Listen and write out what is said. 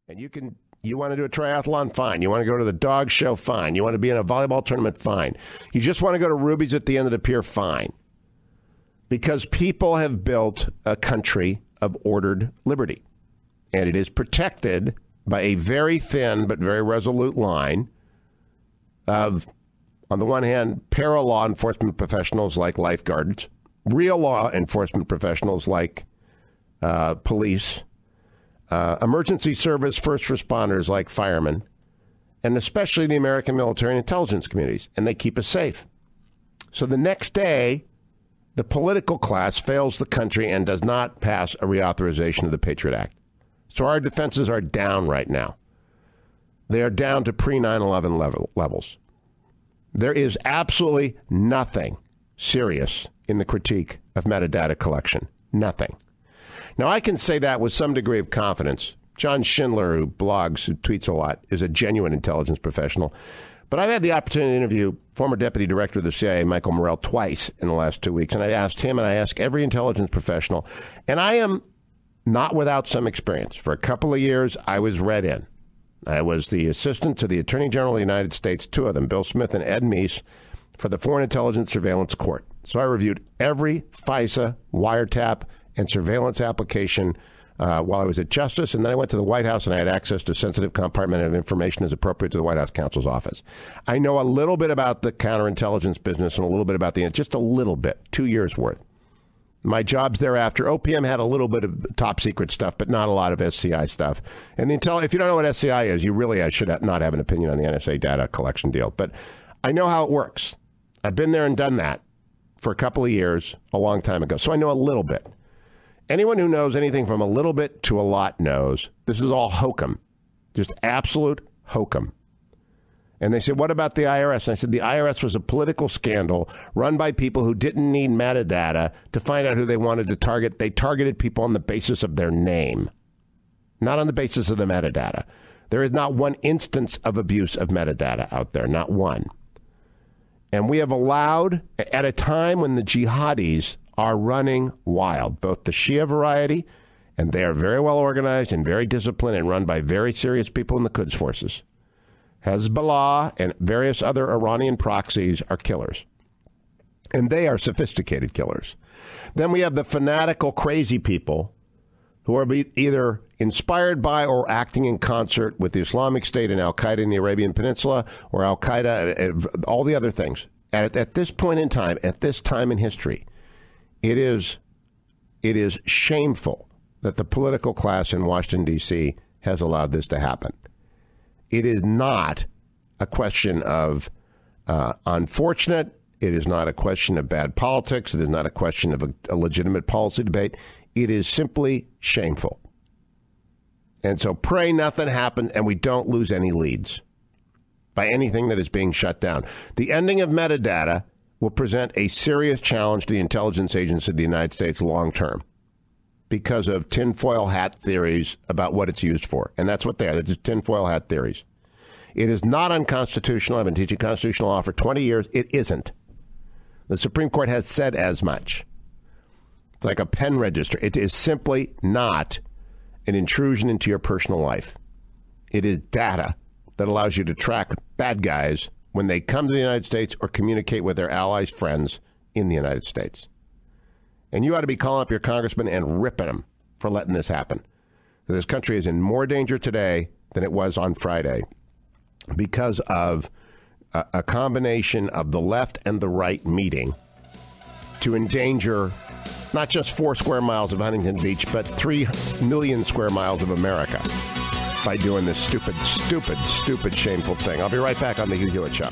And you want to do a triathlon? Fine. You want to go to the dog show? Fine. You want to be in a volleyball tournament? Fine. You just want to go to Ruby's at the end of the pier? Fine. Because people have built a country of ordered liberty. And it is protected by a very thin but very resolute line of, on the one hand, para-law enforcement professionals like lifeguards, real law enforcement professionals like police, emergency service first responders like firemen, and especially the American military and intelligence communities, and they keep us safe. So the next day, the political class fails the country and does not pass a reauthorization of the Patriot Act. So our defenses are down right now. They are down to pre-9/11 levels. There is absolutely nothing serious in the critique of metadata collection. Nothing. Now, I can say that with some degree of confidence. John Schindler, who blogs, who tweets a lot, is a genuine intelligence professional. But I've had the opportunity to interview former Deputy Director of the CIA, Michael Morrell, twice in the last 2 weeks. And I asked him, and I asked every intelligence professional. And I am not without some experience. For a couple of years, I was read in. I was the assistant to the Attorney General of the United States, two of them, Bill Smith and Ed Meese, for the Foreign Intelligence Surveillance Court. So I reviewed every FISA, wiretap, and surveillance application while I was at Justice, and then I went to the White House and I had access to sensitive compartmented information as appropriate to the White House counsel's office. I know a little bit about the counterintelligence business and a little bit about just a little bit, 2 years worth. My jobs thereafter, OPM had a little bit of top secret stuff, but not a lot of SCI stuff. And if you don't know what SCI is, I should not have an opinion on the NSA data collection deal. But I know how it works. I've been there and done that for a couple of years, a long time ago. So I know a little bit. Anyone who knows anything from a little bit to a lot knows this is all hokum, just absolute hokum. And they said, what about the IRS? And I said, the IRS was a political scandal run by people who didn't need metadata to find out who they wanted to target. They targeted people on the basis of their name, not on the basis of the metadata. There is not one instance of abuse of metadata out there, not one. And we have allowed, at a time when the jihadis are running wild, both the Shia variety, and they are very well organized and very disciplined and run by very serious people in the Quds forces. Hezbollah and various other Iranian proxies are killers. And they are sophisticated killers. Then we have the fanatical, crazy people who are either inspired by or acting in concert with the Islamic State and Al-Qaeda in the Arabian Peninsula, or Al-Qaeda, all the other things. At this point in time, at this time in history, it is shameful that the political class in Washington, D.C. has allowed this to happen. It is not a question of unfortunate. It is not a question of bad politics. It is not a question of a legitimate policy debate. It is simply shameful. And so pray nothing happens and we don't lose any leads by anything that is being shut down. The ending of metadata will present a serious challenge to the intelligence agency of the United States long term because of tinfoil hat theories about what it's used for. And that's what they are. They're just tinfoil hat theories. It is not unconstitutional. I've been teaching constitutional law for 20 years. It isn't. The Supreme Court has said as much. It's like a pen register. It is simply not an intrusion into your personal life. It is data that allows you to track bad guys when they come to the United States or communicate with their allies, friends in the United States. And you ought to be calling up your congressman and ripping them for letting this happen. This country is in more danger today than it was on Friday because of a combination of the left and the right meeting to endanger not just 4 square miles of Huntington Beach, but 3 million square miles of America by doing this stupid, shameful thing. I'll be right back on the Hugh Hewitt Show.